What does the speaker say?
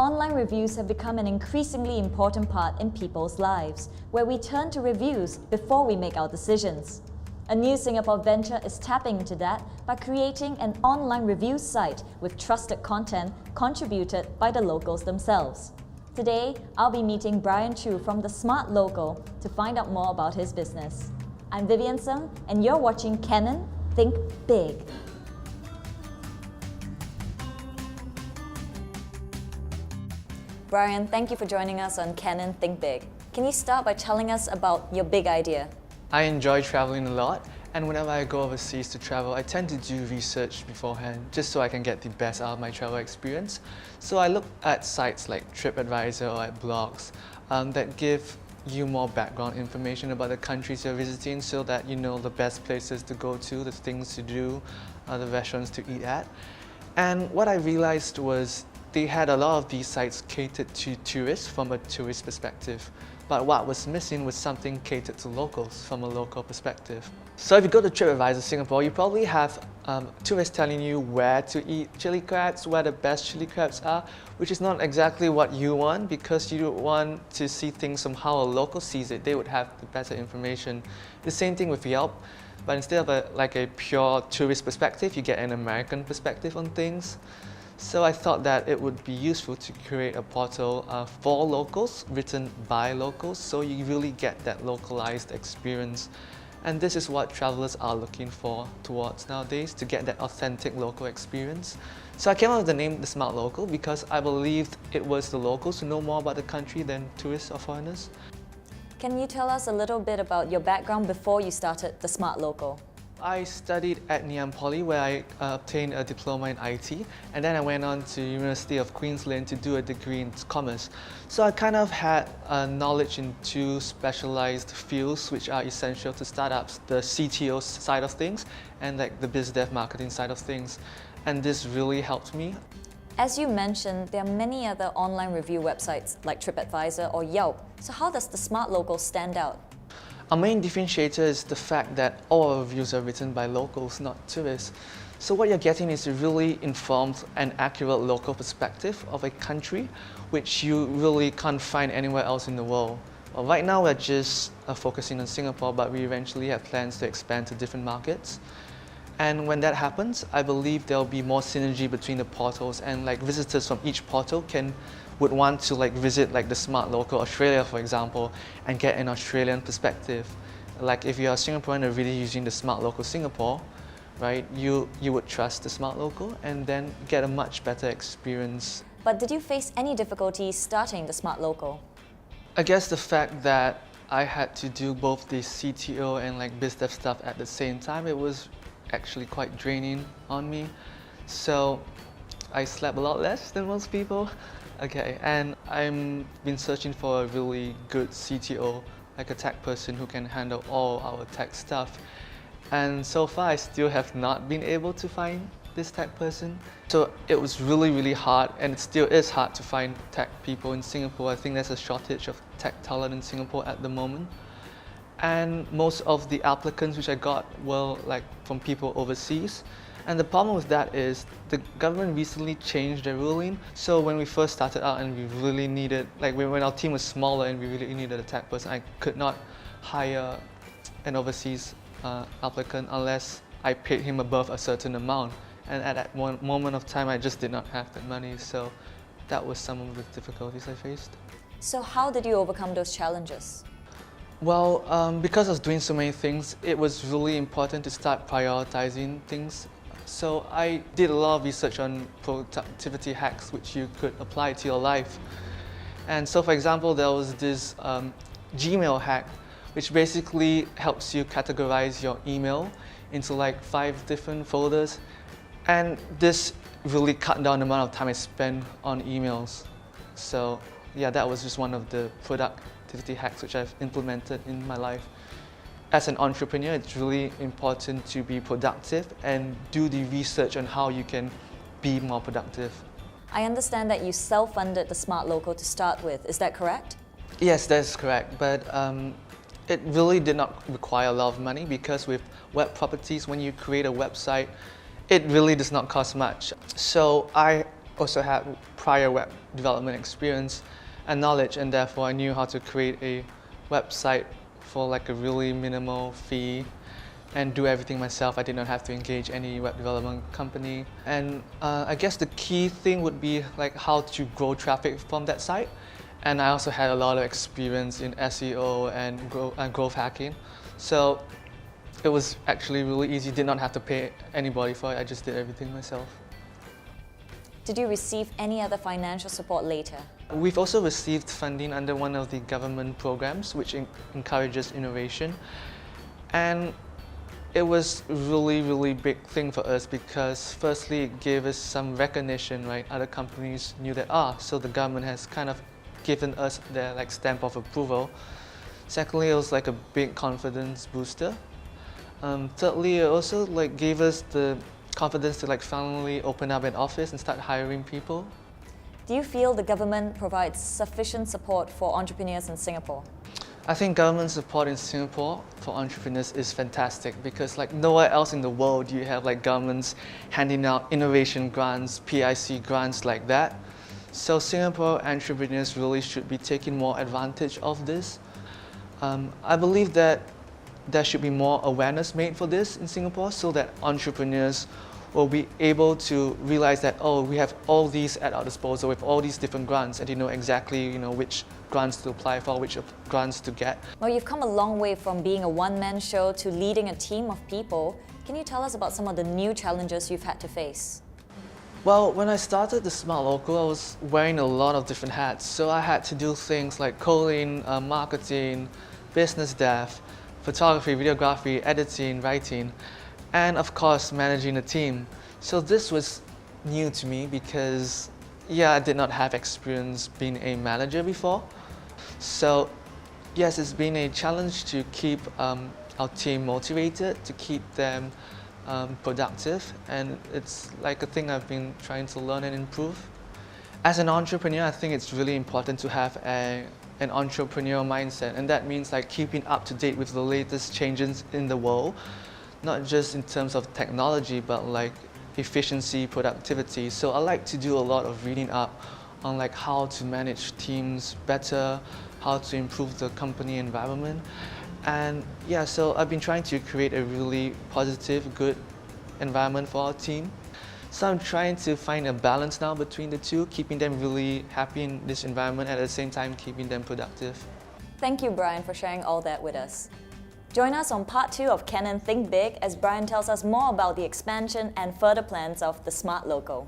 online reviews have become an increasingly important part in people's lives, where we turn to reviews before we make our decisions. A new Singapore venture is tapping into that by creating an online review site with trusted content contributed by the locals themselves. Today, I'll be meeting Bryan Choo from TheSmartLocal to find out more about his business. I'm Vivian Sung, and you're watching Canon Think Big. Bryan, thank you for joining us on Canon Think Big. Can you start by telling us about your big idea? I enjoy traveling a lot, and whenever I go overseas to travel, I tend to do research beforehand just so I can get the best out of my travel experience. So I look at sites like TripAdvisor or at blogs that give you more background information about the countries you're visiting so that you know the best places to go to, the things to do, the restaurants to eat at. And what I realized was they had a lot of these sites catered to tourists from a tourist perspective. But what was missing was something catered to locals from a local perspective. So if you go to TripAdvisor Singapore, you probably have tourists telling you where to eat chili crabs, where the best chili crabs are, which is not exactly what you want because you want to see things from how a local sees it. They would have the better information. The same thing with Yelp, but instead of a pure tourist perspective, you get an American perspective on things. So I thought that it would be useful to create a portal for locals, written by locals, so you really get that localized experience. And this is what travelers are looking for towards nowadays, to get that authentic local experience. So I came up with the name TheSmartLocal because I believed it was the locals who know more about the country than tourists or foreigners. Can you tell us a little bit about your background before you started TheSmartLocal? I studied at Ngee Ann Poly where I obtained a diploma in IT, and then I went on to University of Queensland to do a degree in commerce. So I kind of had knowledge in two specialized fields which are essential to startups, the CTO side of things and like the biz dev marketing side of things. And this really helped me. As you mentioned, there are many other online review websites like TripAdvisor or Yelp. So how does TheSmartLocal stand out? Our main differentiator is the fact that all our reviews are written by locals, not tourists. So what you're getting is a really informed and accurate local perspective of a country, which you really can't find anywhere else in the world. Well, right now we're just focusing on Singapore, but we eventually have plans to expand to different markets. And when that happens, I believe there'll be more synergy between the portals, and like visitors from each portal would want to visit the TheSmartLocal Australia, for example, and get an Australian perspective. Like if you're a Singaporean and really using TheSmartLocal Singapore, right, you would trust TheSmartLocal and then get a much better experience. But did you face any difficulties starting TheSmartLocal? I guess the fact that I had to do both the CTO and biz dev stuff at the same time, it was actually quite draining on me. So I slept a lot less than most people. Okay, and I've been searching for a really good CTO, like a tech person who can handle all our tech stuff. And so far, I still have not been able to find this tech person. So it was really, really hard, and it still is hard to find tech people in Singapore. I think there's a shortage of tech talent in Singapore at the moment. And most of the applicants which I got were from people overseas. And the problem with that is the government recently changed their ruling. So when we first started out and we really needed, when our team was smaller and we really needed a tech person, I could not hire an overseas applicant unless I paid him above a certain amount. And at that one moment of time, I just did not have that money. So that was some of the difficulties I faced. So how did you overcome those challenges? Well, because I was doing so many things, it was really important to start prioritizing things. So I did a lot of research on productivity hacks which you could apply to your life. And so for example, there was this Gmail hack which basically helps you categorize your email into 5 different folders. And this really cut down the amount of time I spent on emails. So yeah, that was just one of the productivity hacks which I've implemented in my life. As an entrepreneur, it's really important to be productive and do the research on how you can be more productive. I understand that you self-funded TheSmartLocal to start with, is that correct? Yes, that's correct, but it really did not require a lot of money because with web properties, when you create a website, it really does not cost much. So I also had prior web development experience and knowledge, and therefore I knew how to create a website for like a really minimal fee and do everything myself. I did not have to engage any web development company. And I guess the key thing would be like how to grow traffic from that site. And I also had a lot of experience in SEO and growth hacking. So it was actually really easy, did not have to pay anybody for it, I just did everything myself. Did you receive any other financial support later? We've also received funding under one of the government programs which encourages innovation. And it was really big thing for us because firstly it gave us some recognition, right? Other companies knew that, so the government has kind of given us their like stamp of approval. Secondly, it was like a big confidence booster. Thirdly, it also like gave us the confidence to like finally open up an office and start hiring people. Do you feel the government provides sufficient support for entrepreneurs in Singapore? I think government support in Singapore for entrepreneurs is fantastic because like nowhere else in the world do you have like governments handing out innovation grants, PIC grants like that. So Singapore entrepreneurs really should be taking more advantage of this. I believe that there should be more awareness made for this in Singapore so that entrepreneurs will be able to realize that, we have all these at our disposal with all these different grants and you know exactly which grants to apply for, which grants to get. Well, you've come a long way from being a one-man show to leading a team of people. Can you tell us about some of the new challenges you've had to face? Well, when I started TheSmartLocal, I was wearing a lot of different hats. So I had to do things like coding, marketing, business dev, photography, videography, editing, writing, and of course managing a team. So this was new to me because I did not have experience being a manager before. So yes, it's been a challenge to keep our team motivated, to keep them productive, and it's like a thing I've been trying to learn and improve. As an entrepreneur, I think it's really important to have an entrepreneurial mindset, and that means like keeping up to date with the latest changes in the world, not just in terms of technology, but like efficiency, productivity. So I like to do a lot of reading up on like how to manage teams better, how to improve the company environment. And so I've been trying to create a really positive, good environment for our team. So I'm trying to find a balance now between the two, keeping them really happy in this environment and at the same time keeping them productive. Thank you, Bryan, for sharing all that with us. Join us on part 2 of Can and Think Big as Bryan tells us more about the expansion and further plans of TheSmartLocal.